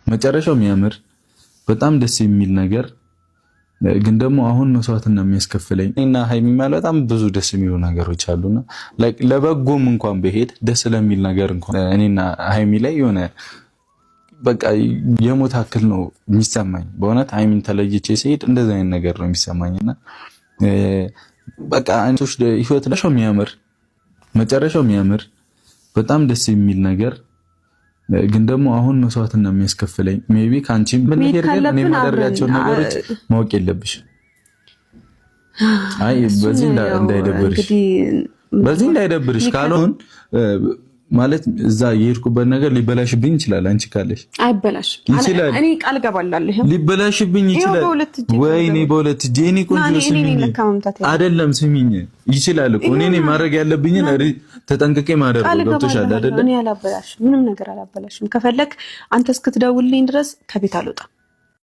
መጨረሻው የሚያምር በጣም ደስ የሚል ነገር ግን ደግሞ አሁን መስዋዕትና የሚያስከፍለኝ እና ሃይሚ ማለት በጣም ብዙ ደስ የሚሉ ነገሮች አሉና ለበጎም እንኳን በሄድ ደስ ለሚል ነገር እንኳን እኔና ሃይሚ ላይ የሆነ በቃ የሞት አክል ነው የሚሰማኝ። በእውነት ሃይሚን ተለይቼ ሲሄድ እንደዛ አይነት ነገር ነው የሚሰማኝና በቃ አንቶች ህይወት ለሻው የሚያምር መጨረሻው የሚያምር በጣም ደስ የሚል ነገር ግን ደግሞ አሁን መስዋዕትና የሚያስከፍለኝ ሜቢ ካንቺም በነገር ግን እኔ ማደርጋቸው ነገሮች ማወቅ የለብሽ። አይ በዚህ እንዳይደብርሽ ካልሆን ማለት እዛ የሄድኩበት ነገር ሊበላሽብኝ ይችላል። አንቺ ካለሽ አይበላሽ ይችላል። እኔ ቃል ገባላለሁ ሊበላሽብኝ ይችላል። ወይኔ በሁለት እጄ እኔ ቆንጆ ስሚኝ አይደለም ስሚኝ ይችላል እኮ እኔ ማድረግ ያለብኝን ተጠንቅቄ ማድረግ ገብቶሻል አይደል? እኔ አላበላሽም፣ ምንም ነገር አላበላሽም። ከፈለክ አንተ እስክትደውልልኝ ድረስ ከቤት አልወጣም።